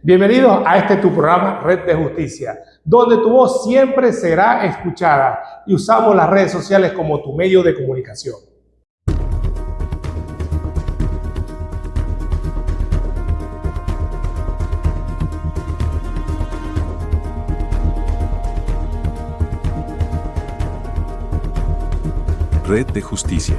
Bienvenidos a este tu programa Red de Justicia, donde tu voz siempre será escuchada y usamos las redes sociales como tu medio de comunicación. Red de Justicia.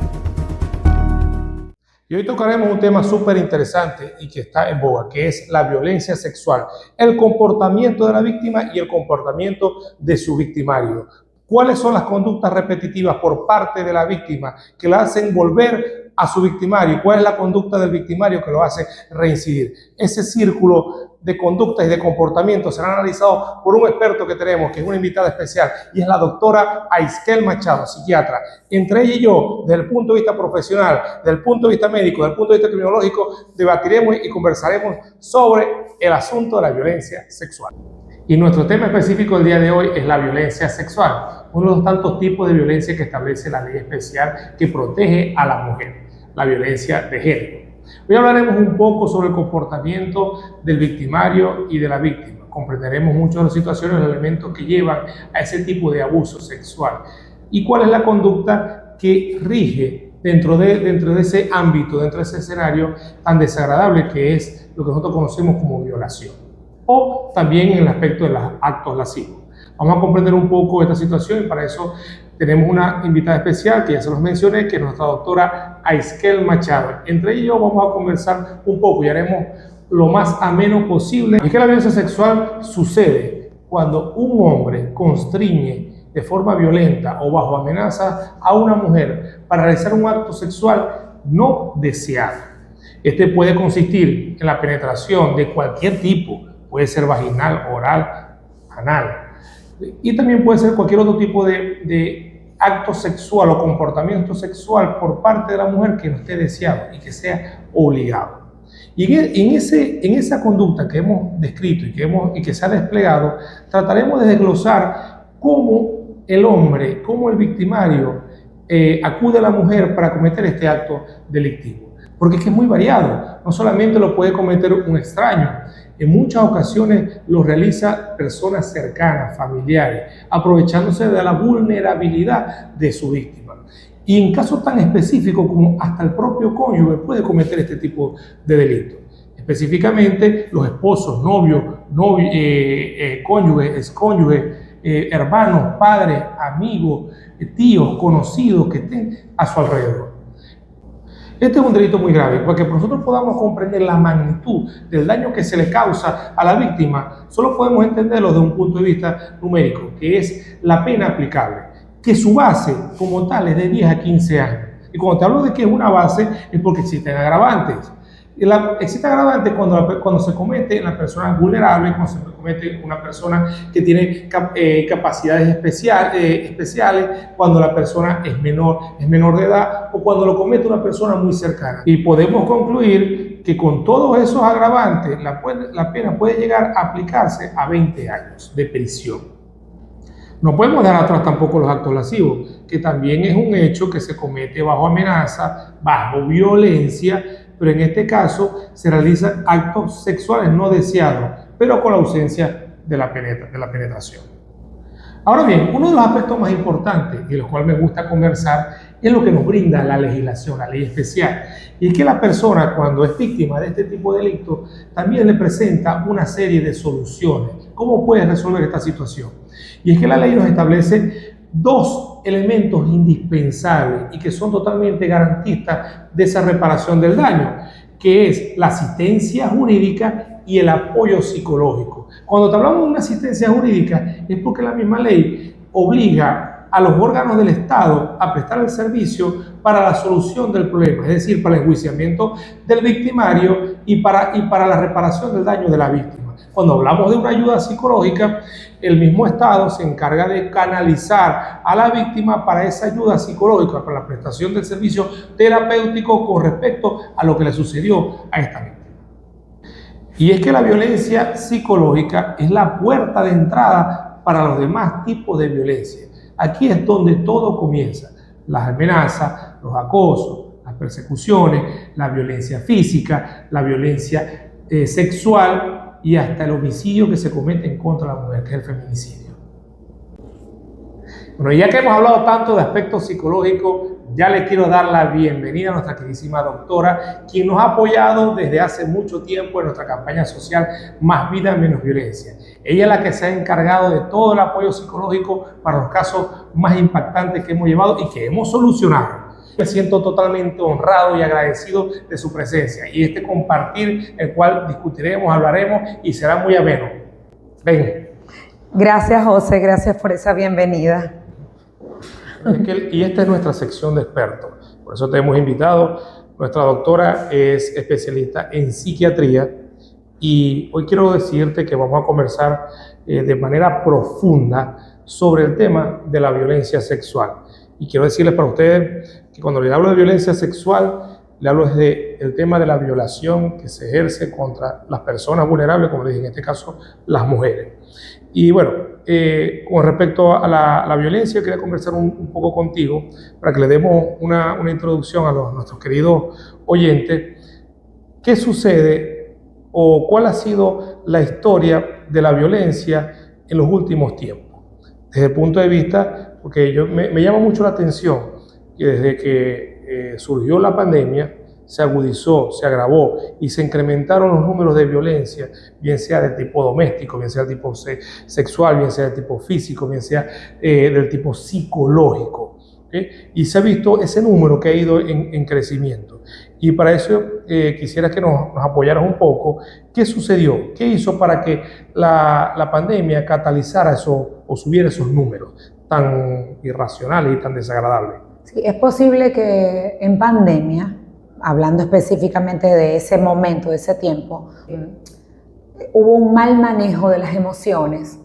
Y hoy tocaremos un tema súper interesante y que está en boga, que es la violencia sexual, el comportamiento de la víctima y el comportamiento de su victimario. ¿Cuáles son las conductas repetitivas por parte de la víctima que la hacen volver a su victimario? ¿Cuál es la conducta del victimario que lo hace reincidir? Ese círculo de conductas y de comportamiento será analizado por un experto que tenemos, que es una invitada especial, y es la doctora Aiskel Machado, psiquiatra. Entre ella y yo, desde el punto de vista profesional, desde el punto de vista médico, desde el punto de vista criminológico, debatiremos y conversaremos sobre el asunto de la violencia sexual. Y nuestro tema específico del día de hoy es la violencia sexual, uno de los tantos tipos de violencia que establece la ley especial que protege a la mujer, la violencia de género. Hoy hablaremos un poco sobre el comportamiento del victimario y de la víctima. Comprenderemos muchas de las situaciones, los elementos que llevan a ese tipo de abuso sexual y cuál es la conducta que rige dentro de ese ámbito, dentro de ese escenario tan desagradable que es lo que nosotros conocemos como violación, o también en el aspecto de los actos lascivos. Vamos a comprender un poco esta situación y para eso tenemos una invitada especial que ya se los mencioné, que es nuestra doctora Aiskel Machado. Entre ellos vamos a conversar un poco y haremos lo más ameno posible. Y es que la violencia sexual sucede cuando un hombre constriñe de forma violenta o bajo amenaza a una mujer para realizar un acto sexual no deseado. Este puede consistir en la penetración de cualquier tipo, puede ser vaginal, oral, anal, y también puede ser cualquier otro tipo de acto sexual o comportamiento sexual por parte de la mujer que no esté deseado y que sea obligado. Y en esa conducta que hemos descrito y que se ha desplegado, trataremos de desglosar cómo el hombre, cómo el victimario acude a la mujer para cometer este acto delictivo. Porque es que es muy variado, no solamente lo puede cometer un extraño, en muchas ocasiones lo realiza personas cercanas, familiares, aprovechándose de la vulnerabilidad de su víctima. Y en casos tan específicos como hasta el propio cónyuge puede cometer este tipo de delito. Específicamente los esposos, novios, cónyuges, excónyuges, hermanos, padres, amigos, tíos, conocidos que estén a su alrededor. Este es un delito muy grave, porque nosotros podamos comprender la magnitud del daño que se le causa a la víctima, solo podemos entenderlo desde un punto de vista numérico, que es la pena aplicable, que su base como tal es de 10 a 15 años. Y cuando te hablo de que es una base, es porque existen agravantes. Existe agravante cuando se comete en la persona vulnerable, cuando se comete una persona que tiene capacidades especiales, cuando la persona es menor de edad o cuando lo comete una persona muy cercana. Y podemos concluir que con todos esos agravantes la pena puede llegar a aplicarse a 20 años de prisión. No podemos dejar atrás tampoco los actos lascivos, que también es un hecho que se comete bajo amenaza, bajo violencia, pero en este caso se realizan actos sexuales no deseados, pero con la ausencia de la penetración. Ahora bien, uno de los aspectos más importantes y de los cuales me gusta conversar es lo que nos brinda la legislación, la ley especial. Y es que la persona, cuando es víctima de este tipo de delito, también le presenta una serie de soluciones. ¿Cómo puede resolver esta situación? Y es que la ley nos establece dos elementos indispensables y que son totalmente garantistas de esa reparación del daño, que es la asistencia jurídica y el apoyo psicológico. Cuando te hablamos de una asistencia jurídica es porque la misma ley obliga a los órganos del Estado a prestar el servicio para la solución del problema, es decir, para el enjuiciamiento del victimario y para la reparación del daño de la víctima. Cuando hablamos de una ayuda psicológica, el mismo Estado se encarga de canalizar a la víctima para esa ayuda psicológica, para la prestación del servicio terapéutico con respecto a lo que le sucedió a esta víctima. Y es que la violencia psicológica es la puerta de entrada para los demás tipos de violencia. Aquí es donde todo comienza. Las amenazas, los acosos, las persecuciones, la violencia física, la violencia sexual y hasta el homicidio que se comete en contra de la mujer, que es el feminicidio. Bueno, ya que hemos hablado tanto de aspectos psicológicos, ya le quiero dar la bienvenida a nuestra queridísima doctora, quien nos ha apoyado desde hace mucho tiempo en nuestra campaña social Más Vida, Menos Violencia. Ella es la que se ha encargado de todo el apoyo psicológico para los casos más impactantes que hemos llevado y que hemos solucionado. Me siento totalmente honrado y agradecido de su presencia y este compartir, el cual discutiremos, hablaremos y será muy ameno. Ven. Gracias, José, gracias por esa bienvenida. Y esta es nuestra sección de expertos, por eso te hemos invitado. Nuestra doctora es especialista en psiquiatría y hoy quiero decirte que vamos a conversar de manera profunda sobre el tema de la violencia sexual. Y quiero decirles para ustedes que cuando les hablo de violencia sexual, le hablo del tema de la violación que se ejerce contra las personas vulnerables, como les dije, en este caso, las mujeres. Y bueno, con respecto a la violencia, quería conversar un poco contigo para que le demos una introducción a nuestros queridos oyentes. ¿Qué sucede o cuál ha sido la historia de la violencia en los últimos tiempos? Desde el punto de vista, porque me llama mucho la atención que desde que surgió la pandemia, se agudizó, se agravó y se incrementaron los números de violencia, bien sea de tipo doméstico, bien sea de tipo sexual, bien sea de tipo físico, bien sea del tipo psicológico. ¿Okay? Y se ha visto ese número que ha ido en crecimiento. Y para eso quisiera que nos apoyaras un poco. ¿Qué sucedió? ¿Qué hizo para que la pandemia catalizara eso o subiera esos números tan irracionales y tan desagradables? Sí, es posible que en pandemia, hablando específicamente de ese momento, de ese tiempo, hubo un mal manejo de las emociones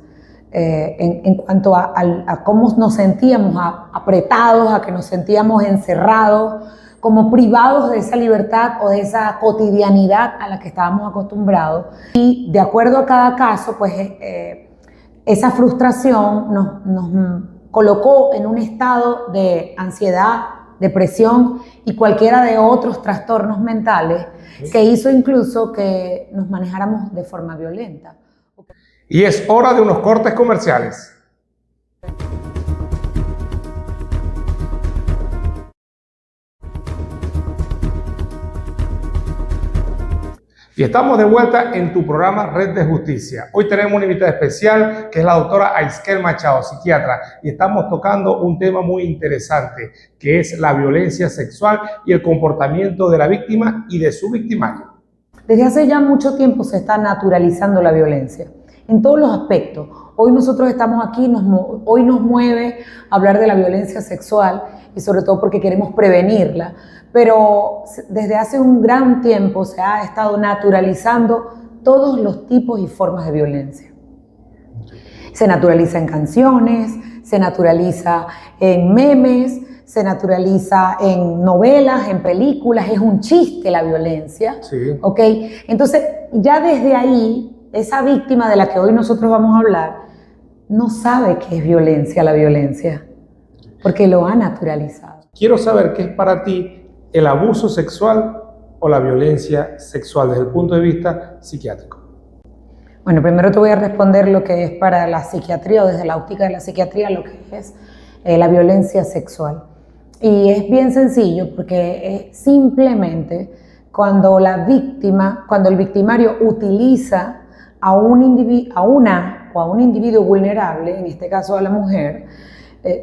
en cuanto a cómo nos sentíamos apretados, a que nos sentíamos encerrados, como privados de esa libertad o de esa cotidianidad a la que estábamos acostumbrados. Y de acuerdo a cada caso, pues esa frustración nos colocó en un estado de ansiedad, depresión y cualquiera de otros trastornos mentales que hizo incluso que nos manejáramos de forma violenta. Y es hora de unos cortes comerciales. Y estamos de vuelta en tu programa Red de Justicia. Hoy tenemos una invitada especial que es la doctora Aisquel Machado, psiquiatra, y estamos tocando un tema muy interesante que es la violencia sexual y el comportamiento de la víctima y de su victimario. Desde hace ya mucho tiempo se está naturalizando la violencia en todos los aspectos. Hoy nosotros estamos aquí, hoy nos mueve hablar de la violencia sexual y sobre todo porque queremos prevenirla. Pero desde hace un gran tiempo se ha estado naturalizando todos los tipos y formas de violencia. Se naturaliza en canciones, se naturaliza en memes, se naturaliza en novelas, en películas, es un chiste la violencia. Sí. ¿Ok? Entonces, ya desde ahí, esa víctima de la que hoy nosotros vamos a hablar no sabe qué es violencia, la violencia, porque lo ha naturalizado. Quiero saber qué es para ti el abuso sexual o la violencia sexual desde el punto de vista psiquiátrico. Bueno, primero te voy a responder lo que es para la psiquiatría o desde la óptica de la psiquiatría lo que es la violencia sexual. Y es bien sencillo porque es simplemente cuando la víctima, cuando el victimario utiliza a un individuo vulnerable, en este caso a la mujer,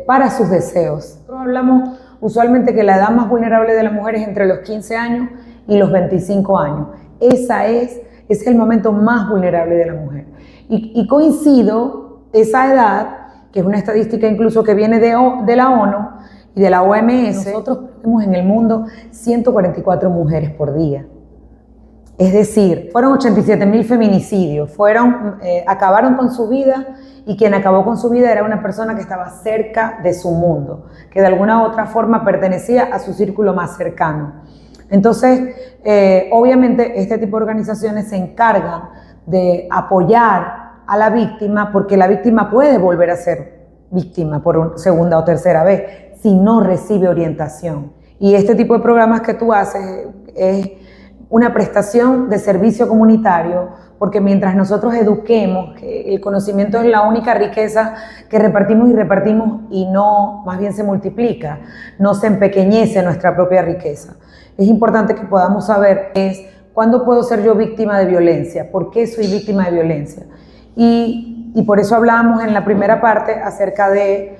para sus deseos. Nosotros hablamos usualmente que la edad más vulnerable de la mujer es entre los 15 años y los 25 años. Ese es el momento más vulnerable de la mujer. Y coincido, esa edad, que es una estadística incluso que viene de la ONU y de la OMS, nosotros tenemos en el mundo 144 mujeres por día. Es decir, fueron 87.000 feminicidios, acabaron con su vida y quien acabó con su vida era una persona que estaba cerca de su mundo, que de alguna u otra forma pertenecía a su círculo más cercano. Entonces, obviamente este tipo de organizaciones se encargan de apoyar a la víctima porque la víctima puede volver a ser víctima por segunda o tercera vez si no recibe orientación. Y este tipo de programas que tú haces es una prestación de servicio comunitario porque mientras nosotros eduquemos, que el conocimiento es la única riqueza que repartimos y no, más bien se multiplica, no se empequeñece nuestra propia riqueza. Es importante que podamos saber cuándo puedo ser yo víctima de violencia, por qué soy víctima de violencia. Y por eso hablábamos en la primera parte acerca de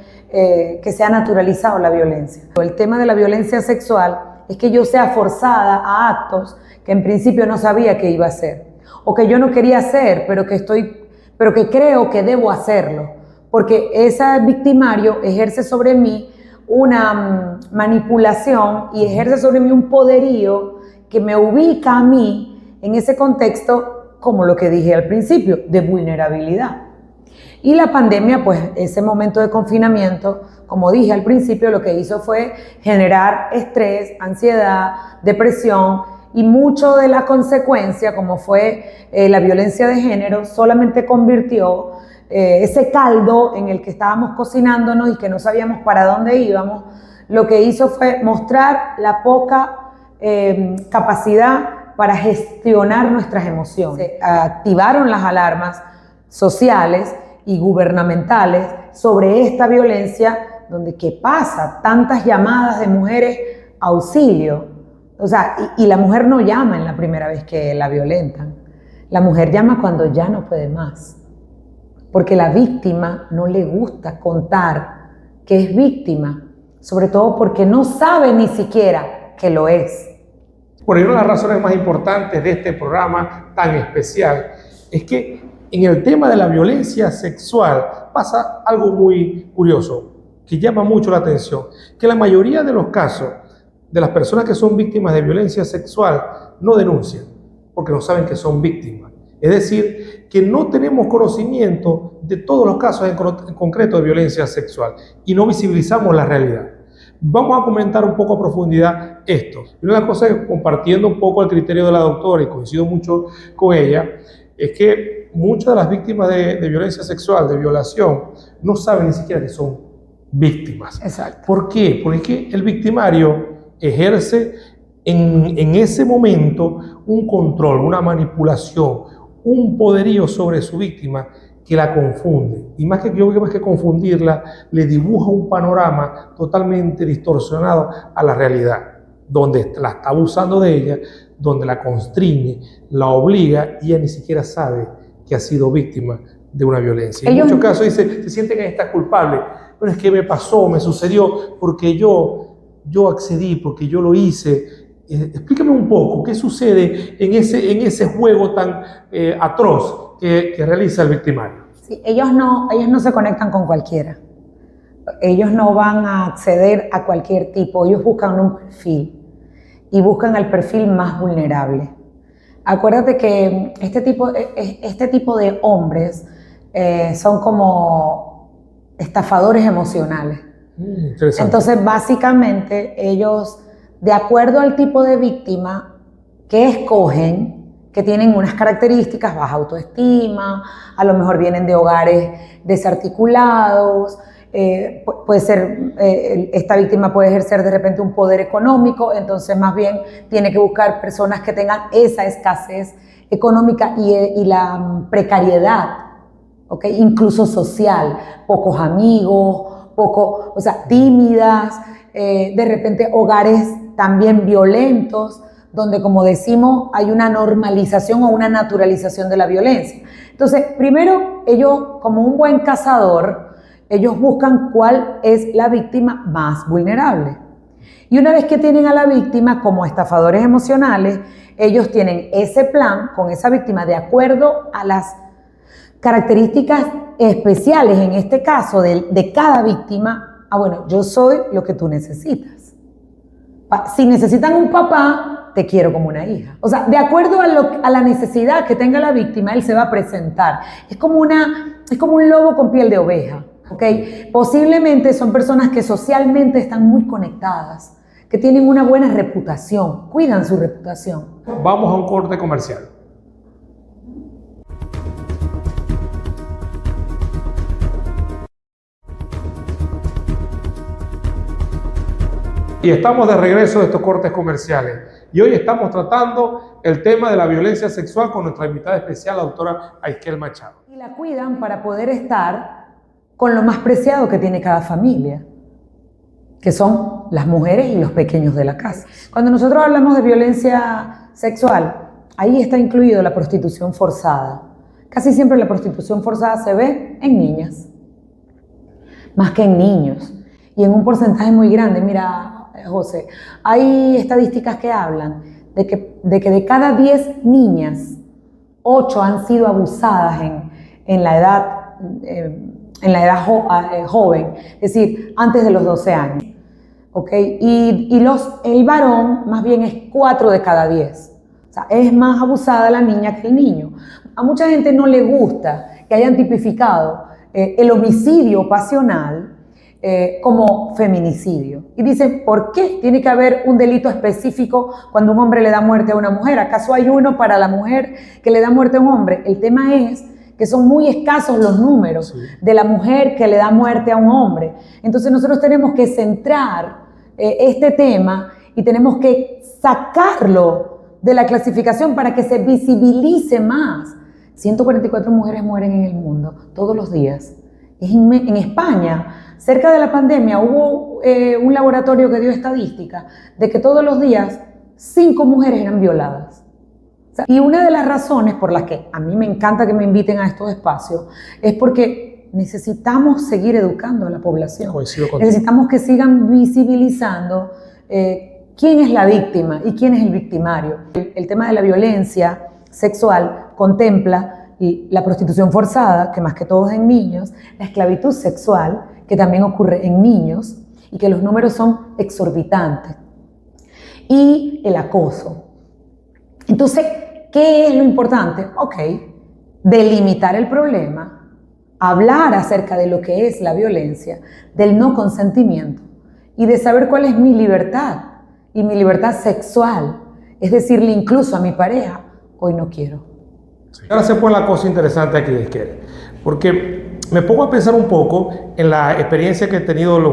que se ha naturalizado la violencia. El tema de la violencia sexual es que yo sea forzada a actos que en principio no sabía que iba a hacer, o que yo no quería hacer, pero que creo que debo hacerlo, porque ese victimario ejerce sobre mí una manipulación y ejerce sobre mí un poderío que me ubica a mí en ese contexto, como lo que dije al principio, de vulnerabilidad. Y la pandemia, pues ese momento de confinamiento, como dije al principio, lo que hizo fue generar estrés, ansiedad, depresión, y mucho de la consecuencia, como fue la violencia de género, solamente convirtió ese caldo en el que estábamos cocinándonos y que no sabíamos para dónde íbamos, lo que hizo fue mostrar la poca capacidad para gestionar nuestras emociones. Se activaron las alarmas sociales y gubernamentales sobre esta violencia, donde ¿qué pasa? Tantas llamadas de mujeres a auxilio. O sea, y la mujer no llama en la primera vez que la violentan. La mujer llama cuando ya no puede más. Porque la víctima no le gusta contar que es víctima, sobre todo porque no sabe ni siquiera que lo es. Por ello, una de las razones más importantes de este programa tan especial es que en el tema de la violencia sexual pasa algo muy curioso, que llama mucho la atención, que la mayoría de los casos de las personas que son víctimas de violencia sexual no denuncian, porque no saben que son víctimas. Es decir, que no tenemos conocimiento de todos los casos en concreto de violencia sexual y no visibilizamos la realidad. Vamos a comentar un poco a profundidad esto. Y una de las cosas que, compartiendo un poco el criterio de la doctora, y coincido mucho con ella, es que muchas de las víctimas de violencia sexual, de violación, no saben ni siquiera que son víctimas. Exacto. ¿Por qué? Porque es que el victimario ejerce en ese momento un control, una manipulación, un poderío sobre su víctima que la confunde. Y más que confundirla, le dibuja un panorama totalmente distorsionado a la realidad, donde la está abusando de ella, donde la constriñe, la obliga y ella ni siquiera sabe que ha sido víctima de una violencia. En muchos casos se sienten que está culpable, pero es que me pasó, me sucedió porque yo accedí, porque yo lo hice. Explícame un poco, ¿qué sucede en ese juego tan atroz que realiza el victimario? Sí, ellos no se conectan con cualquiera. Ellos no van a acceder a cualquier tipo. Ellos buscan un perfil y buscan el perfil más vulnerable. Acuérdate que este tipo de hombres son como estafadores emocionales. Interesante. Entonces, básicamente, ellos, de acuerdo al tipo de víctima que escogen, que tienen unas características, baja autoestima, a lo mejor vienen de hogares desarticulados, puede ser, esta víctima puede ejercer de repente un poder económico, entonces más bien tiene que buscar personas que tengan esa escasez económica y la precariedad, ¿okay? Incluso social, pocos amigos, o sea, tímidas, de repente hogares también violentos, donde, como decimos, hay una normalización o una naturalización de la violencia. Entonces, primero, ellos, como un buen cazador, ellos buscan cuál es la víctima más vulnerable. Y una vez que tienen a la víctima como estafadores emocionales, ellos tienen ese plan con esa víctima de acuerdo a las características especiales, en este caso, de cada víctima. Bueno, yo soy lo que tú necesitas. Si necesitan un papá, te quiero como una hija. O sea, de acuerdo a la necesidad que tenga la víctima, él se va a presentar. Es como un lobo con piel de oveja, ¿ok? Posiblemente son personas que socialmente están muy conectadas, que tienen una buena reputación, cuidan su reputación. Vamos a un corte comercial. Y estamos de regreso de estos cortes comerciales. Y hoy estamos tratando el tema de la violencia sexual con nuestra invitada especial, la doctora Aisquel Machado. Y la cuidan para poder estar con lo más preciado que tiene cada familia, que son las mujeres y los pequeños de la casa. Cuando nosotros hablamos de violencia sexual, ahí está incluido la prostitución forzada. Casi siempre la prostitución forzada se ve en niñas, más que en niños, y en un porcentaje muy grande. Mira, José, hay estadísticas que hablan de que de cada 10 niñas, 8 han sido abusadas en la edad joven, es decir, antes de los 12 años. ¿Okay? El varón más bien es 4 de cada 10. O sea, es más abusada la niña que el niño. A mucha gente no le gusta que hayan tipificado el homicidio pasional como feminicidio. Y dicen, ¿por qué tiene que haber un delito específico cuando un hombre le da muerte a una mujer? ¿Acaso hay uno para la mujer que le da muerte a un hombre? El tema es que son muy escasos los números de la mujer que le da muerte a un hombre. Entonces nosotros tenemos que centrar este tema y tenemos que sacarlo de la clasificación para que se visibilice más. 144 mujeres mueren en el mundo todos los días. En España, cerca de la pandemia, hubo un laboratorio que dio estadística de que todos los días 5 mujeres eran violadas. Y una de las razones por las que a mí me encanta que me inviten a estos espacios es porque necesitamos seguir educando a la población. Necesitamos que sigan visibilizando quién es la víctima y quién es el victimario. El tema de la violencia sexual contempla la prostitución forzada, que más que todo es en niños, la esclavitud sexual, que también ocurre en niños y que los números son exorbitantes, y el acoso. Entonces, ¿qué es lo importante? Ok, delimitar el problema, hablar acerca de lo que es la violencia, del no consentimiento y de saber cuál es mi libertad y mi libertad sexual. Es decirle incluso a mi pareja, hoy no quiero. Sí. Ahora se pone la cosa interesante aquí, Aisquel, porque me pongo a pensar un poco en la experiencia que he tenido en las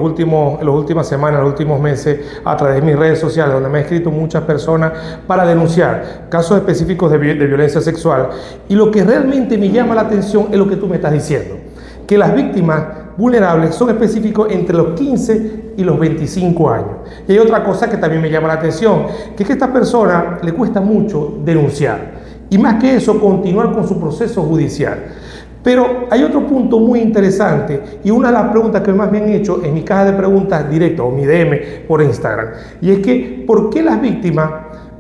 últimas semanas, en los últimos meses, a través de mis redes sociales, donde me han escrito muchas personas para denunciar casos específicos de violencia sexual. Y lo que realmente me llama la atención es lo que tú me estás diciendo, que las víctimas vulnerables son específicos entre los 15 y los 25 años. Y hay otra cosa que también me llama la atención, que es que a esta persona le cuesta mucho denunciar. Y más que eso, continuar con su proceso judicial. Pero hay otro punto muy interesante, y una de las preguntas que más me han hecho en mi caja de preguntas directa o mi DM por Instagram, y es que ¿por qué las víctimas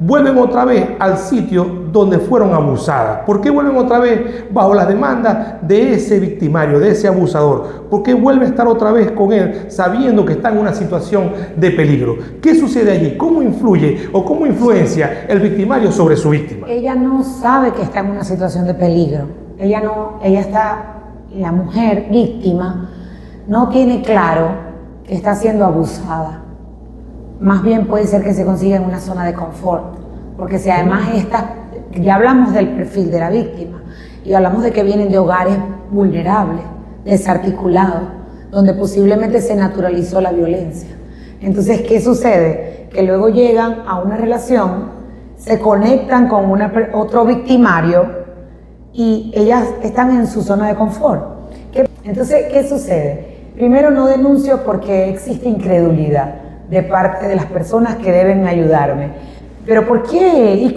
vuelven otra vez al sitio donde fueron abusadas? ¿Por qué vuelven otra vez bajo las demandas de ese victimario, de ese abusador? ¿Por qué vuelve a estar otra vez con él sabiendo que está en una situación de peligro? ¿Qué sucede allí? ¿Cómo influye o cómo influencia el victimario sobre su víctima? Ella no sabe que está en una situación de peligro. La mujer víctima no tiene claro que está siendo abusada. Más bien puede ser que se consiga en una zona de confort, porque si además ya hablamos del perfil de la víctima y hablamos de que vienen de hogares vulnerables, desarticulados, donde posiblemente se naturalizó la violencia. Entonces, ¿qué sucede? Que luego llegan a una relación, se conectan con otro victimario y ellas están en su zona de confort. Entonces, ¿qué sucede? Primero, no denuncio porque existe incredulidad de parte de las personas que deben ayudarme. ¿Pero por qué? ¿Y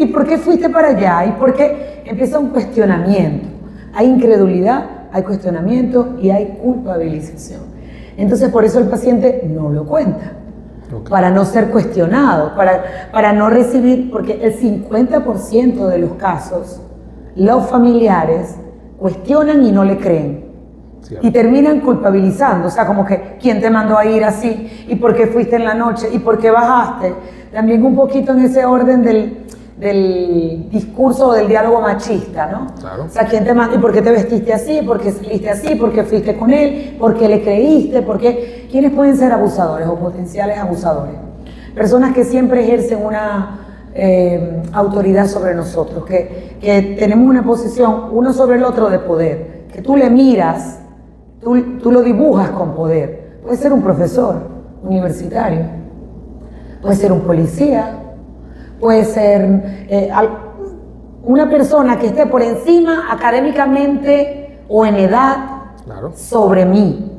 por qué fuiste para allá? ¿Y por qué? Empieza un cuestionamiento. Hay incredulidad, hay cuestionamiento y hay culpabilización. Entonces, por eso el paciente no lo cuenta. Okay. Para no ser cuestionado, para no recibir, porque el 50% de los casos, los familiares cuestionan y no le creen. Y terminan culpabilizando, o sea, como que ¿quién te mandó a ir así? ¿Y por qué fuiste en la noche? ¿Y por qué bajaste? También un poquito en ese orden del discurso o del diálogo machista, ¿no? Claro. O sea, ¿quién te mandó? ¿Y por qué te vestiste así? ¿Por qué saliste así? ¿Por qué fuiste con él? ¿Por qué le creíste? ¿Por qué? ¿Quiénes pueden ser abusadores o potenciales abusadores? Personas que siempre ejercen una autoridad sobre nosotros, que tenemos una posición uno sobre el otro de poder, que tú le miras, tú lo dibujas con poder. Puede ser un profesor universitario, puede ser un policía, puede ser una persona que esté por encima académicamente o en edad sobre mí.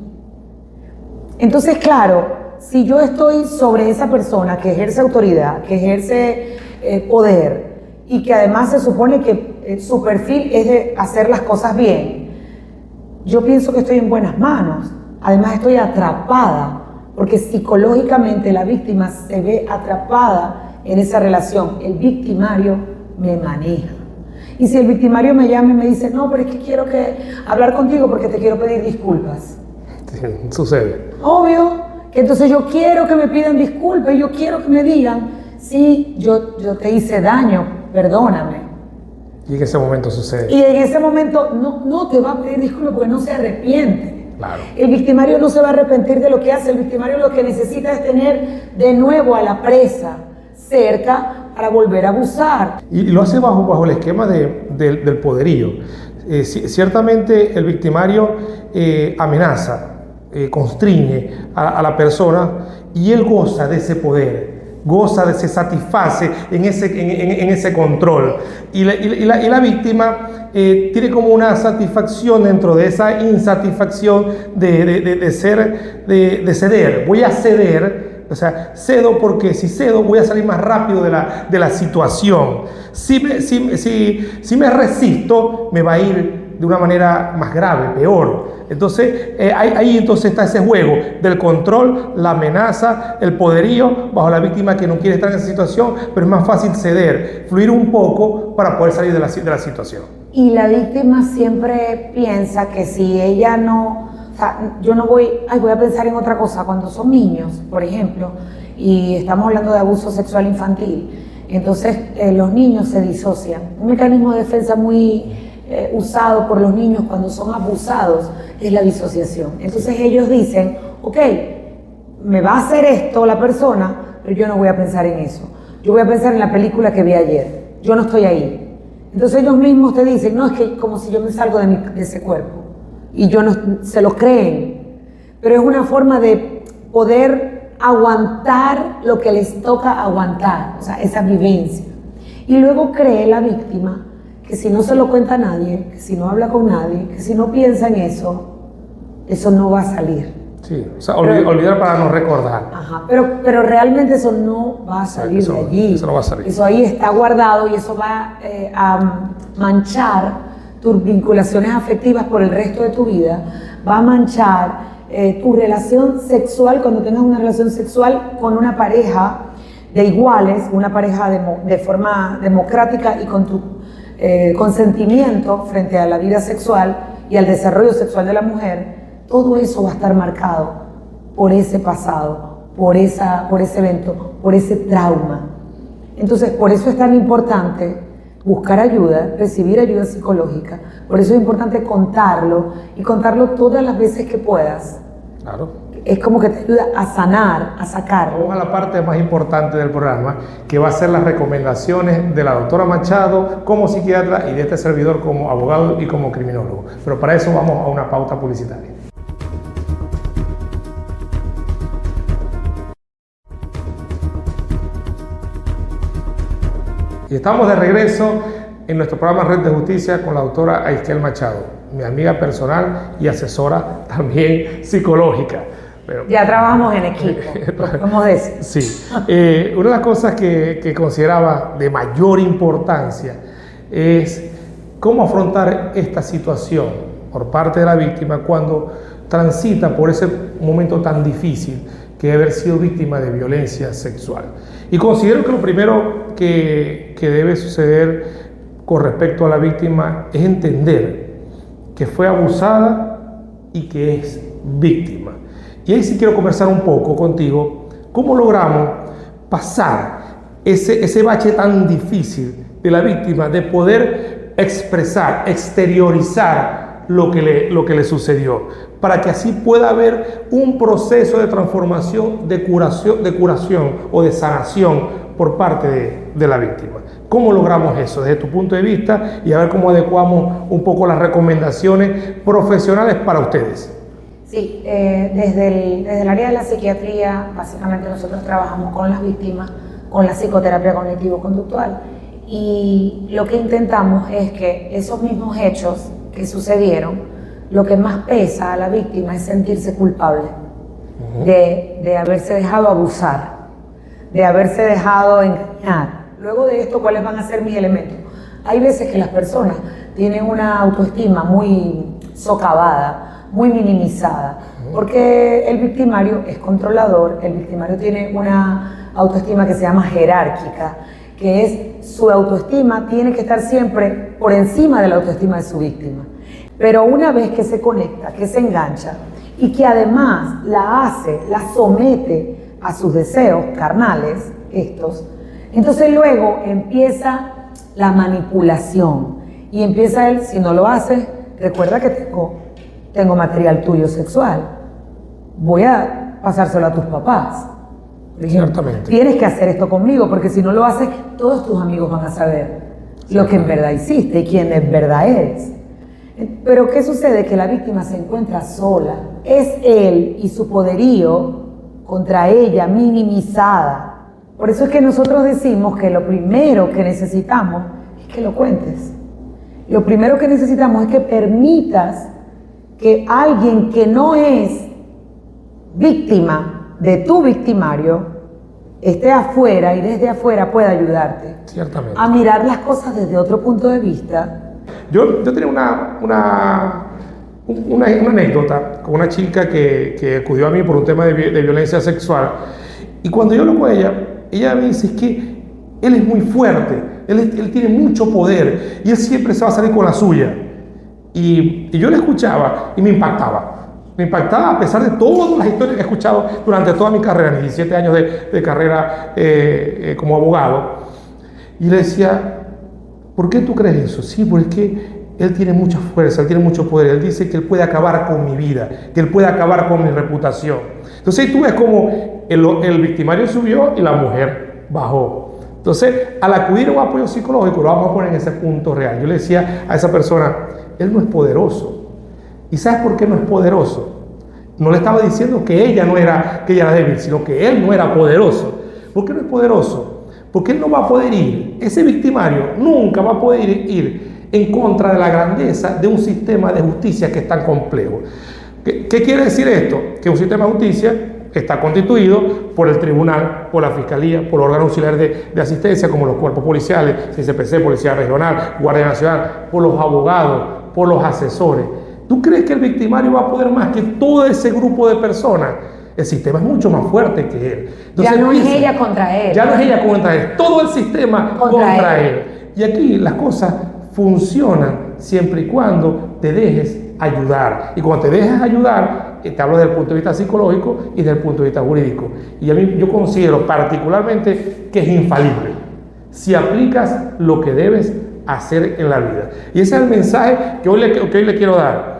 Entonces, claro, si yo estoy sobre esa persona que ejerce autoridad, que ejerce poder y que además se supone que su perfil es de hacer las cosas bien, yo pienso que estoy en buenas manos. Además estoy atrapada, porque psicológicamente la víctima se ve atrapada en esa relación. El victimario me maneja. Y si el victimario me llama y me dice, no, pero es que quiero hablar contigo porque te quiero pedir disculpas. Sí, sucede. Obvio, que entonces yo quiero que me pidan disculpas, yo quiero que me digan, sí, yo te hice daño, perdóname. Y en ese momento sucede. Y en ese momento no te va a pedir disculpas porque no se arrepiente. Claro. El victimario no se va a arrepentir de lo que hace. El victimario lo que necesita es tener de nuevo a la presa cerca para volver a abusar. Y lo hace bajo el esquema del poderío. Ciertamente el victimario amenaza, constriñe a la persona y él goza de ese poder. Se satisface en ese control. Y la víctima tiene como una satisfacción dentro de esa insatisfacción de ceder. Voy a ceder, o sea, cedo porque si cedo voy a salir más rápido de la situación. Si me resisto, me va a ir de una manera más grave, peor. Entonces, ahí entonces está ese juego del control, la amenaza, el poderío bajo la víctima que no quiere estar en esa situación, pero es más fácil ceder, fluir un poco para poder salir de la situación. Y la víctima siempre piensa que si ella no, o sea, yo no voy a pensar en otra cosa. Cuando son niños, por ejemplo, y estamos hablando de abuso sexual infantil, entonces los niños se disocian. Un mecanismo de defensa muy usado por los niños cuando son abusados es la disociación. Entonces ellos dicen, ok, me va a hacer esto la persona, pero yo no voy a pensar en eso. Yo voy a pensar en la película que vi ayer. Yo no estoy ahí. Entonces ellos mismos te dicen, no, es que como si yo me salgo de ese cuerpo. Y se lo creen. Pero es una forma de poder aguantar lo que les toca aguantar, o sea, esa vivencia. Y luego cree la víctima que si no se lo cuenta a nadie, que si no habla con nadie, que si no piensa en eso no va a salir. Sí, o sea, olvidar para no recordar. Ajá, pero realmente eso no va a salir de allí. Eso no va a salir. Eso ahí está guardado y eso va a manchar tus vinculaciones afectivas por el resto de tu vida, va a manchar tu relación sexual cuando tengas una relación sexual con una pareja de iguales, una pareja de forma democrática y con tu consentimiento frente a la vida sexual y al desarrollo sexual de la mujer. Todo eso va a estar marcado por ese pasado, por ese evento, por ese trauma. Entonces, por eso es tan importante buscar ayuda, recibir ayuda psicológica. Por eso es importante contarlo y contarlo todas las veces que puedas. Claro. Es como que te ayuda a sanar, a sacarlo. Vamos a la parte más importante del programa, que va a ser las recomendaciones de la doctora Machado como psiquiatra y de este servidor como abogado y como criminólogo. Pero para eso vamos a una pauta publicitaria. Y estamos de regreso en nuestro programa Red de Justicia con la doctora Aisquel Machado, mi amiga personal y asesora también psicológica. Pero, ya trabajamos en equipo, podemos decir. Sí. Una de las cosas que consideraba de mayor importancia es cómo afrontar esta situación por parte de la víctima cuando transita por ese momento tan difícil que es haber sido víctima de violencia sexual. Y considero que lo primero que debe suceder con respecto a la víctima es entender que fue abusada y que es víctima. Y ahí sí quiero conversar un poco contigo, cómo logramos pasar ese bache tan difícil de la víctima, de poder expresar, exteriorizar lo que le sucedió, para que así pueda haber un proceso de transformación, de curación o de sanación por parte de la víctima. ¿Cómo logramos eso desde tu punto de vista? Y a ver cómo adecuamos un poco las recomendaciones profesionales para ustedes. Sí, desde el área de la psiquiatría, básicamente nosotros trabajamos con las víctimas, con la psicoterapia cognitivo-conductual, y lo que intentamos es que esos mismos hechos que sucedieron, lo que más pesa a la víctima es sentirse culpable de haberse dejado abusar, de haberse dejado engañar. Luego de esto, ¿cuáles van a ser mis elementos? Hay veces que las personas tienen una autoestima muy socavada, muy minimizada, porque el victimario es controlador, el victimario tiene una autoestima que se llama jerárquica, que es su autoestima tiene que estar siempre por encima de la autoestima de su víctima. Pero una vez que se conecta, que se engancha y que además la somete a sus deseos carnales, entonces luego empieza la manipulación y empieza él, si no lo hace, recuerda que tengo material tuyo sexual, voy a pasárselo a tus papás. Ciertamente. Tienes que hacer esto conmigo, porque si no lo haces, todos tus amigos van a saber lo que en verdad hiciste y quién en verdad eres. Pero ¿qué sucede? Que la víctima se encuentra sola. Es él y su poderío contra ella, minimizada. Por eso es que nosotros decimos que lo primero que necesitamos es que lo cuentes. Lo primero que necesitamos es que permitas que alguien que no es víctima de tu victimario esté afuera y desde afuera pueda ayudarte. Ciertamente. A mirar las cosas desde otro punto de vista. Yo tenía una anécdota con una chica que acudió a mí por un tema de violencia sexual, y cuando yo hablo con ella me dice, es que él es muy fuerte, él tiene mucho poder y él siempre se va a salir con la suya. Y yo la escuchaba y me impactaba. Me impactaba a pesar de todas las historias que he escuchado durante toda mi carrera, mis 17 años de carrera como abogado. Y le decía, ¿por qué tú crees eso? Sí, porque es que él tiene mucha fuerza, él tiene mucho poder. Él dice que él puede acabar con mi vida, que él puede acabar con mi reputación. Entonces tú ves como el victimario subió y la mujer bajó. Entonces, al acudir a un apoyo psicológico, lo vamos a poner en ese punto real. Yo le decía a esa persona, él no es poderoso. ¿Y sabes por qué no es poderoso? No le estaba diciendo que ella era débil, sino que él no era poderoso. ¿Por qué no es poderoso? Porque él no va a poder ir, ese victimario nunca va a poder ir en contra de la grandeza de un sistema de justicia que es tan complejo. ¿Qué quiere decir esto? Que un sistema de justicia está constituido por el tribunal, por la fiscalía, por los órganos auxiliares de asistencia, como los cuerpos policiales, CCPC, Policía Regional, Guardia Nacional, por los abogados, por los asesores. ¿Tú crees que el victimario va a poder más que todo ese grupo de personas? El sistema es mucho más fuerte que él. Entonces, ya no es ella contra él. Ya no es ella contra él, todo el sistema contra él. Y aquí las cosas funcionan siempre y cuando te dejes ayudar. Y cuando te dejes ayudar, te hablo desde el punto de vista psicológico y desde el punto de vista jurídico. Y a mí yo considero particularmente que es infalible si aplicas lo que debes hacer en la vida. Y ese es el mensaje que hoy le quiero dar.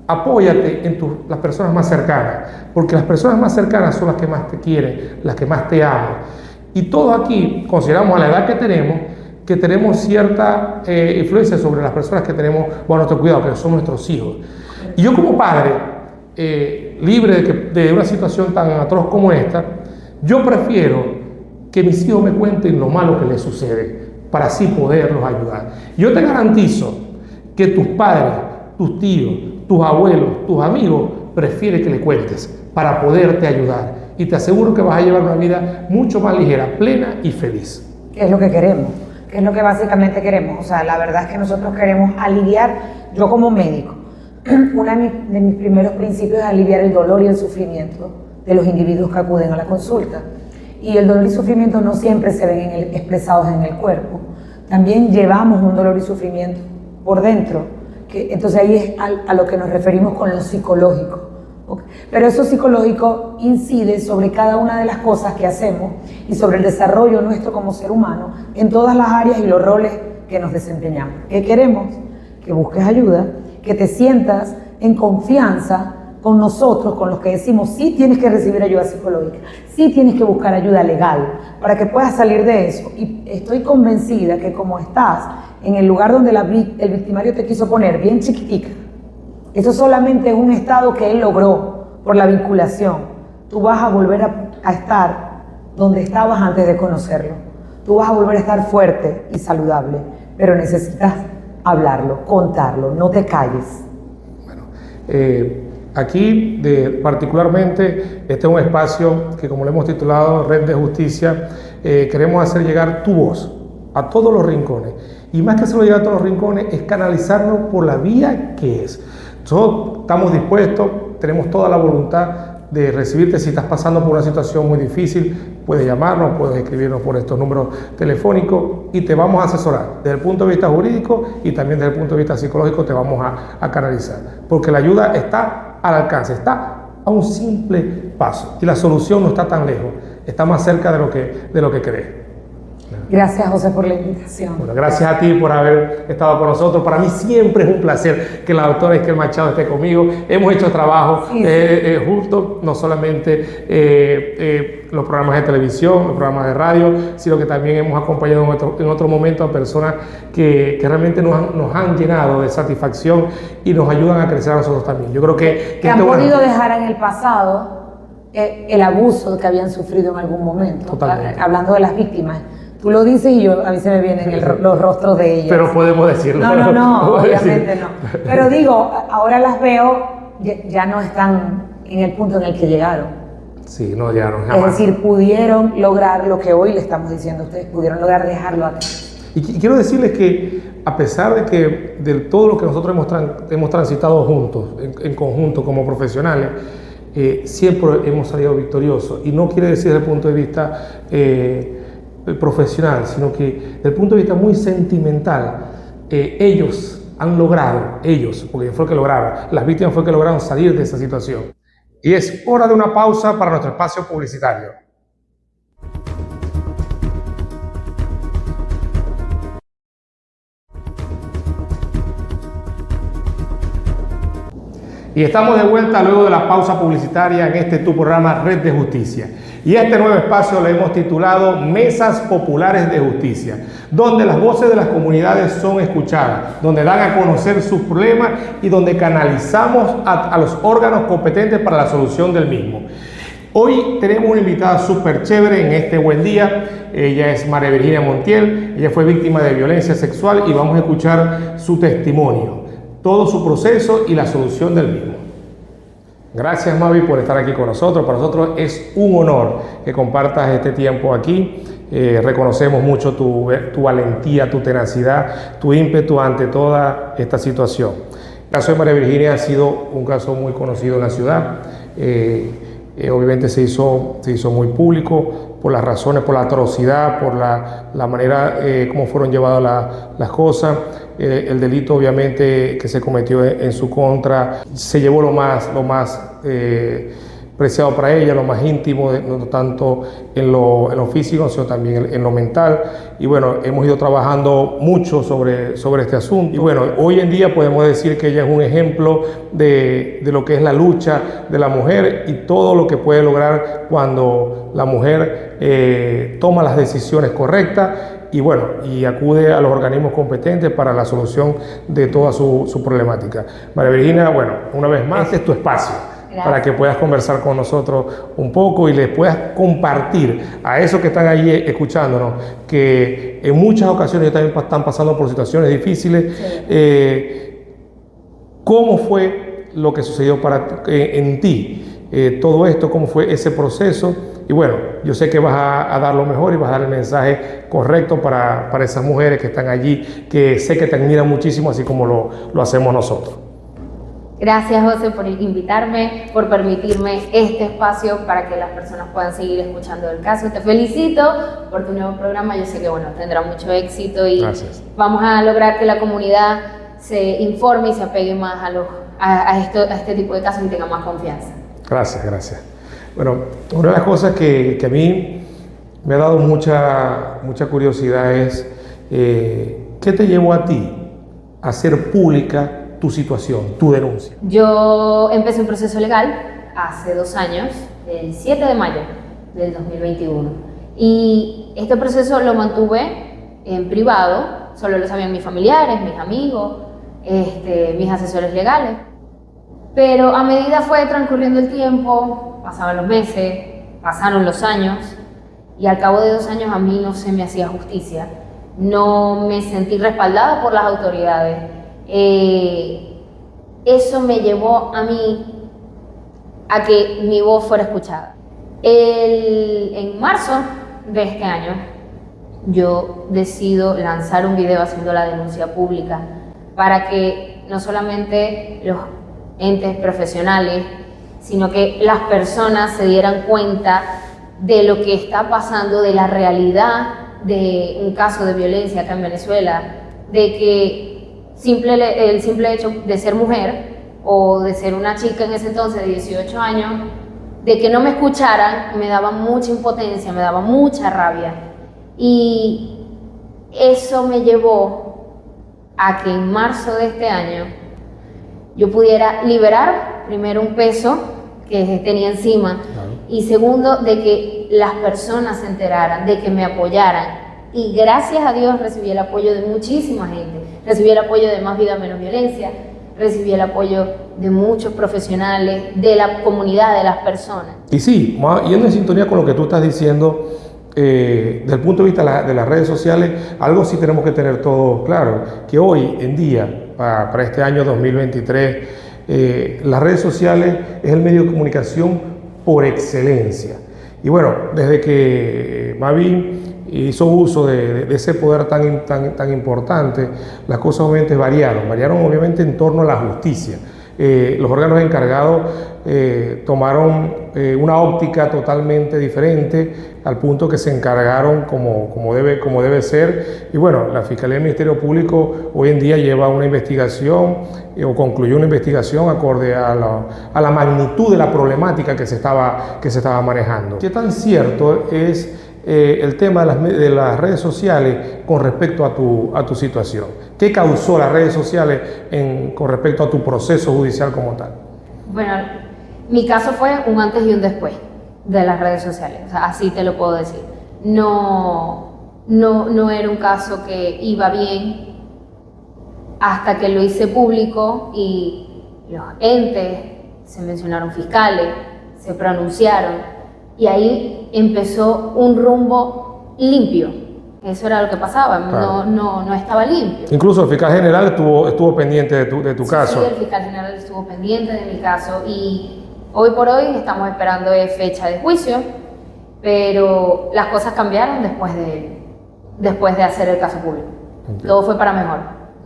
Apóyate en las personas más cercanas, porque las personas más cercanas son las que más te quieren, las que más te aman. Y todos aquí consideramos a la edad que tenemos cierta influencia sobre las personas que tenemos bajo nuestro cuidado, que son nuestros hijos. Y yo como padre, libre de una situación tan atroz como esta, yo prefiero que mis hijos me cuenten lo malo que les sucede, para así poderlos ayudar. Yo te garantizo que tus padres, tus tíos, tus abuelos, tus amigos, prefieren que le cuentes para poderte ayudar. Y te aseguro que vas a llevar una vida mucho más ligera, plena y feliz. ¿Qué es lo que queremos? ¿Qué es lo que básicamente queremos? O sea, la verdad es que nosotros queremos aliviar, yo como médico, uno de mis primeros principios es aliviar el dolor y el sufrimiento de los individuos que acuden a la consulta. Y el dolor y sufrimiento no siempre se ven expresados en el cuerpo. También llevamos un dolor y sufrimiento por dentro. Entonces ahí es a lo que nos referimos con lo psicológico. ¿Okay? Pero eso psicológico incide sobre cada una de las cosas que hacemos y sobre el desarrollo nuestro como ser humano en todas las áreas y los roles que nos desempeñamos. ¿Qué queremos? Que busques ayuda, que te sientas en confianza con nosotros, con los que decimos sí tienes que recibir ayuda psicológica, sí tienes que buscar ayuda legal para que puedas salir de eso. Y estoy convencida que como estás en el lugar donde el victimario te quiso poner, bien chiquitica, eso solamente es un estado que él logró, por la vinculación. Tú vas a volver a estar donde estabas antes de conocerlo. Tú vas a volver a estar fuerte y saludable, pero necesitas hablarlo, contarlo, no te calles. Bueno, aquí particularmente este es un espacio que, como le hemos titulado Red de Justicia, queremos hacer llegar tu voz a todos los rincones. Y más que hacerlo llegar a todos los rincones, es canalizarlo por la vía que es. Nosotros estamos dispuestos, tenemos toda la voluntad de recibirte. Si estás pasando por una situación muy difícil, puedes llamarnos, puedes escribirnos por estos números telefónicos y te vamos a asesorar desde el punto de vista jurídico y también desde el punto de vista psicológico. Te vamos a canalizar, porque la ayuda está al alcance, está a un simple paso y la solución no está tan lejos, está más cerca de lo que crees. Gracias, José, por la invitación. Bueno, gracias a ti por haber estado con nosotros. Para mí siempre es un placer que la doctora Esquel Machado esté conmigo. Hemos hecho trabajo juntos, no solamente los programas de televisión, los programas de radio, sino que también hemos acompañado en otro momento a personas que realmente nos han llenado de satisfacción y nos ayudan a crecer a nosotros también. Yo creo que han podido dejar en el pasado el abuso que habían sufrido en algún momento. Totalmente. Hablando de las víctimas. Tú lo dices y a mí se me vienen los rostros de ellas. Pero podemos decirlo. No, obviamente no. Pero digo, ahora las veo, ya no están en el punto en el que llegaron. Sí, no llegaron jamás. Es decir, pudieron lograr lo que hoy le estamos diciendo a ustedes, pudieron lograr dejarlo atrás. Y quiero decirles que a pesar de todo lo que nosotros hemos transitado juntos, en conjunto como profesionales, siempre hemos salido victoriosos. Y no quiere decir desde el punto de vista profesional, sino que desde el punto de vista muy sentimental, ellos han logrado, porque fue lo que lograron, las víctimas fue que lograron salir de esa situación. Y es hora de una pausa para nuestro espacio publicitario. Y estamos de vuelta luego de la pausa publicitaria en tu programa Red de Justicia. Y este nuevo espacio lo hemos titulado Mesas Populares de Justicia, donde las voces de las comunidades son escuchadas, donde dan a conocer sus problemas y donde canalizamos a los órganos competentes para la solución del mismo. Hoy tenemos una invitada súper chévere en este buen día. Ella es María Virginia Montiel, ella fue víctima de violencia sexual y vamos a escuchar su testimonio, todo su proceso y la solución del mismo. Gracias, Mavi, por estar aquí con nosotros. Para nosotros es un honor que compartas este tiempo aquí. Reconocemos mucho tu valentía, tu tenacidad, tu ímpetu ante toda esta situación. El caso de María Virginia ha sido un caso muy conocido en la ciudad. Obviamente se hizo muy público por las razones, por la atrocidad, por la manera como fueron llevadas las cosas. El delito obviamente que se cometió en su contra se llevó lo más preciado para ella, lo más íntimo, no tanto en lo físico, sino también en lo mental. Y bueno, hemos ido trabajando mucho sobre este asunto. Y bueno, hoy en día podemos decir que ella es un ejemplo de lo que es la lucha de la mujer y todo lo que puede lograr cuando la mujer toma las decisiones correctas y bueno, y acude a los organismos competentes para la solución de toda su problemática. María Virginia, bueno, una vez más, este es tu espacio. Gracias. Para que puedas conversar con nosotros un poco y les puedas compartir a esos que están ahí escuchándonos, que en muchas ocasiones también están pasando por situaciones difíciles. Sí. ¿Cómo fue lo que sucedió en ti? Todo esto, ¿cómo fue ese proceso? Y bueno, yo sé que vas a dar lo mejor y vas a dar el mensaje correcto para esas mujeres que están allí, que sé que te admiran muchísimo, así como lo hacemos nosotros. Gracias, José, por invitarme, por permitirme este espacio para que las personas puedan seguir escuchando el caso. Te felicito por tu nuevo programa. Yo sé que tendrá mucho éxito y gracias. Vamos a lograr que la comunidad se informe y se apegue más a este tipo de casos y tenga más confianza. Gracias. Bueno, una de las cosas que a mí me ha dado mucha curiosidad es ¿qué te llevó a ti a hacer pública tu situación, tu denuncia? Yo empecé un proceso legal hace 2 años, el 7 de mayo del 2021. Y este proceso lo mantuve en privado, solo lo sabían mis familiares, mis amigos, mis asesores legales. Pero a medida fue transcurriendo el tiempo, pasaban los meses, pasaron los años, y al cabo de 2 años a mí no se me hacía justicia. No me sentí respaldada por las autoridades. Eso me llevó a mí a que mi voz fuera escuchada. En marzo de este año, yo decido lanzar un video haciendo la denuncia pública para que no solamente los entes profesionales, sino que las personas se dieran cuenta de lo que está pasando, de la realidad de un caso de violencia acá en Venezuela, de que el simple hecho de ser mujer o de ser una chica en ese entonces de 18 años, de que no me escucharan, me daba mucha impotencia, me daba mucha rabia. Y eso me llevó a que en marzo de este año yo pudiera liberar primero un peso que tenía encima, y segundo, de que las personas se enteraran, de que me apoyaran. Y gracias a Dios recibí el apoyo de muchísima gente, recibí el apoyo de Más Vida Menos Violencia, recibí el apoyo de muchos profesionales, de la comunidad, de las personas. Y sí, yendo en sintonía con lo que tú estás diciendo, desde el punto de vista de las redes sociales, algo sí tenemos que tener todo claro, que hoy en día, para este año 2023, las redes sociales es el medio de comunicación por excelencia. Y bueno, desde que Mavi hizo uso de ese poder tan importante, las cosas obviamente variaron obviamente en torno a la justicia. Los órganos encargados tomaron una óptica totalmente diferente, al punto que se encargaron como debe ser. Y bueno, la Fiscalía del Ministerio Público hoy en día lleva una investigación o concluyó una investigación acorde a la magnitud de la problemática que se estaba manejando. ¿Qué tan cierto es el tema de las redes sociales con respecto a tu situación? ¿Qué causó las redes sociales con respecto a tu proceso judicial como tal? Bueno, mi caso fue un antes y un después de las redes sociales, o sea, así te lo puedo decir. No era un caso que iba bien hasta que lo hice público y los entes, se mencionaron fiscales, se pronunciaron, y ahí empezó un rumbo limpio. Eso era lo que pasaba, claro. No estaba limpio. Incluso el fiscal general estuvo pendiente de tu caso. Sí, el fiscal general estuvo pendiente de mi caso, y hoy por hoy estamos esperando fecha de juicio, pero las cosas cambiaron después de hacer el caso público. Entiendo. Todo fue para mejor,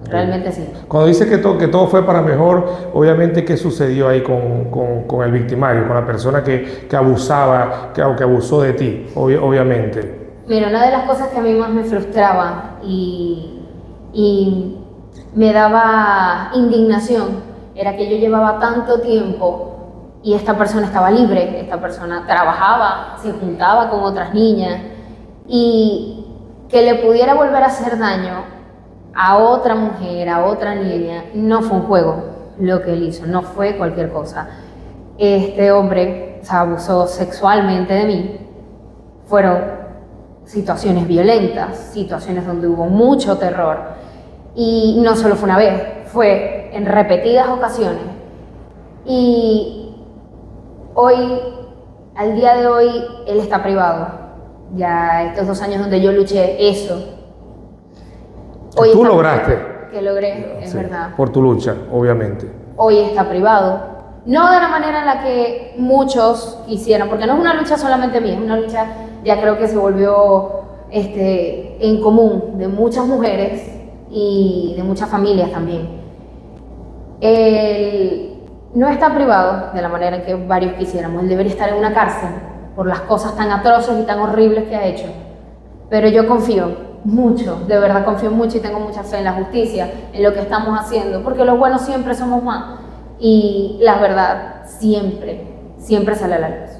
realmente sí. Cuando dice que todo fue para mejor, obviamente, ¿qué sucedió ahí con el victimario, con la persona que abusaba, que abusó de ti, obviamente? Mira, una de las cosas que a mí más me frustraba y me daba indignación era que yo llevaba tanto tiempo y esta persona estaba libre, esta persona trabajaba, se juntaba con otras niñas, y que le pudiera volver a hacer daño a otra mujer, a otra niña. No fue un juego lo que él hizo, no fue cualquier cosa. Este hombre se abusó sexualmente de mí. Fueron situaciones violentas, situaciones donde hubo mucho terror, y no solo fue una vez, fue en repetidas ocasiones. Y hoy, al día de hoy, él está privado. Ya estos 2 años donde yo luché eso. Hoy tú lograste. Que logré, es verdad. Por tu lucha, obviamente. Hoy está privado. No de la manera en la que muchos quisieran, porque no es una lucha solamente mía, es una lucha, ya creo que se volvió en común de muchas mujeres y de muchas familias también. Él no está privado de la manera en que varios quisiéramos. Él debería estar en una cárcel por las cosas tan atroces y tan horribles que ha hecho. Pero yo confío mucho, de verdad confío mucho, y tengo mucha fe en la justicia, en lo que estamos haciendo, porque los buenos siempre somos más. Y la verdad siempre sale a la luz.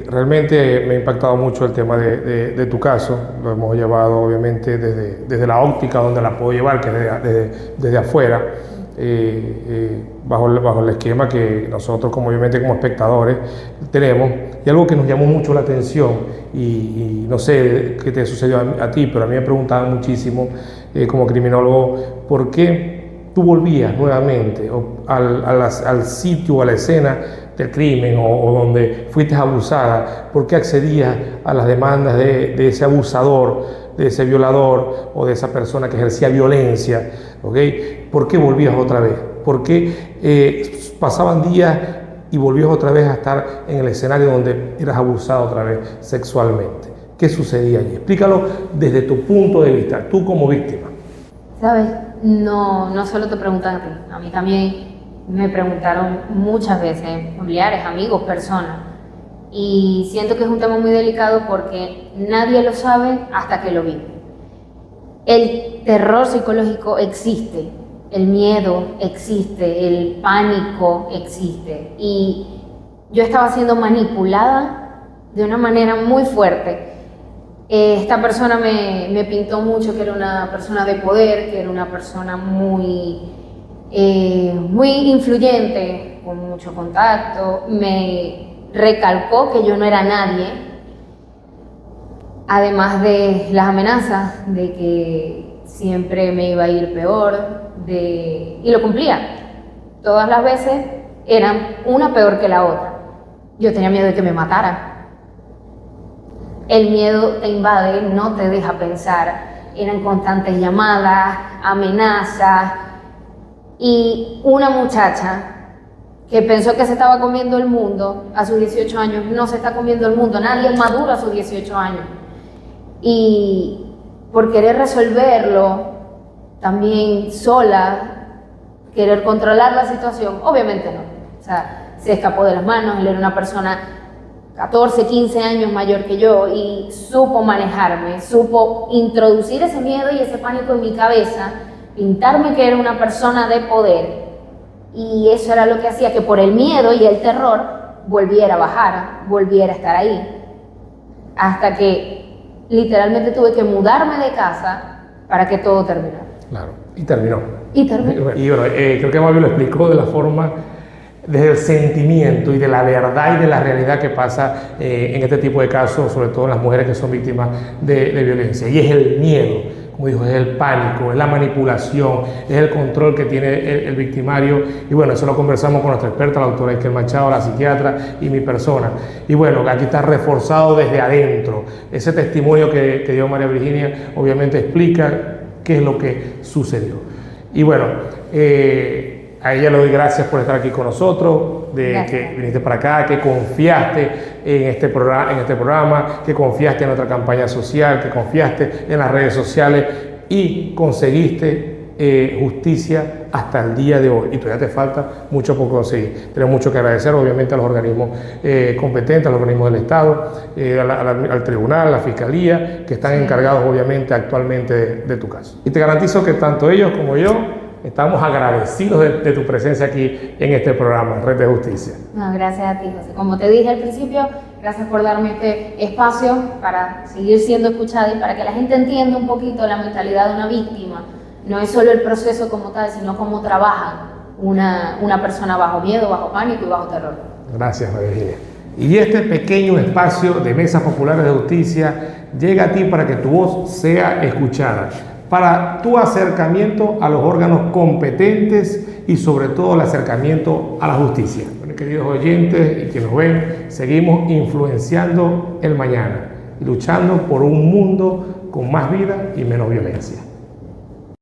Realmente me ha impactado mucho el tema de tu caso. Lo hemos llevado obviamente desde la óptica donde la puedo llevar, que es desde afuera, bajo el esquema que nosotros obviamente como espectadores tenemos. Y algo que nos llamó mucho la atención, y no sé qué te sucedió a ti, pero a mí me preguntaban muchísimo como criminólogo, ¿por qué tú volvías nuevamente al sitio o a la escena del crimen o donde fuiste abusada? ¿Por qué accedías a las demandas de ese abusador, de ese violador o de esa persona que ejercía violencia? ¿Okay? ¿Por qué volvías otra vez? ¿Por qué pasaban días y volvías otra vez a estar en el escenario donde eras abusada otra vez sexualmente? ¿Qué sucedía allí? Explícalo desde tu punto de vista, tú como víctima. ¿Sabes? No solo te preguntan a ti, a mí también me preguntaron muchas veces, familiares, amigos, personas. Y siento que es un tema muy delicado porque nadie lo sabe hasta que lo vive. El terror psicológico existe, el miedo existe, el pánico existe. Y yo estaba siendo manipulada de una manera muy fuerte. Esta persona me pintó mucho que era una persona de poder, que era una persona muy influyente, con mucho contacto. Me recalcó que yo no era nadie, además de las amenazas de que siempre me iba a ir peor, y lo cumplía. Todas las veces eran una peor que la otra. Yo tenía miedo de que me mataran. El miedo te invade, no te deja pensar. Eran constantes llamadas, amenazas. Y una muchacha que pensó que se estaba comiendo el mundo a sus 18 años, no se está comiendo el mundo, nadie es maduro a sus 18 años. Y por querer resolverlo, también sola, querer controlar la situación, obviamente no. O sea, se escapó de las manos, él era una persona 14, 15 años mayor que yo y supo manejarme, supo introducir ese miedo y ese pánico en mi cabeza, pintarme que era una persona de poder, y eso era lo que hacía que por el miedo y el terror volviera a bajar, volviera a estar ahí, hasta que literalmente tuve que mudarme de casa para que todo terminara. Claro, y terminó. Y terminó. Y bueno, creo que Mavi lo explicó de la forma, desde el sentimiento y de la verdad y de la realidad que pasa en este tipo de casos, sobre todo en las mujeres que son víctimas de violencia. Y es el miedo, como dijo, es el pánico, es la manipulación, es el control que tiene el victimario. Y bueno, eso lo conversamos con nuestra experta, la doctora Iker Machado, la psiquiatra, y mi persona. Y bueno, aquí está reforzado desde adentro. Ese testimonio que dio María Virginia obviamente explica qué es lo que sucedió. Y bueno, a ella le doy gracias por estar aquí con nosotros, que viniste para acá, que confiaste en este programa, que confiaste en nuestra campaña social, que confiaste en las redes sociales y conseguiste justicia hasta el día de hoy. Y todavía te falta mucho por conseguir. Tenemos mucho que agradecer, obviamente, a los organismos competentes, a los organismos del Estado, al tribunal, a la fiscalía, que están encargados, obviamente, actualmente de tu caso. Y te garantizo que tanto ellos como yo estamos agradecidos de tu presencia aquí en este programa, Red de Justicia. No, gracias a ti, José. Como te dije al principio, gracias por darme este espacio para seguir siendo escuchada y para que la gente entienda un poquito la mentalidad de una víctima. No es solo el proceso como tal, sino cómo trabaja una persona bajo miedo, bajo pánico y bajo terror. Gracias, María Virginia. Y este pequeño espacio de Mesas Populares de Justicia llega a ti para que tu voz sea escuchada, para tu acercamiento a los órganos competentes y sobre todo el acercamiento a la justicia. Bueno, queridos oyentes y que nos ven, seguimos influenciando el mañana y luchando por un mundo con más vida y menos violencia.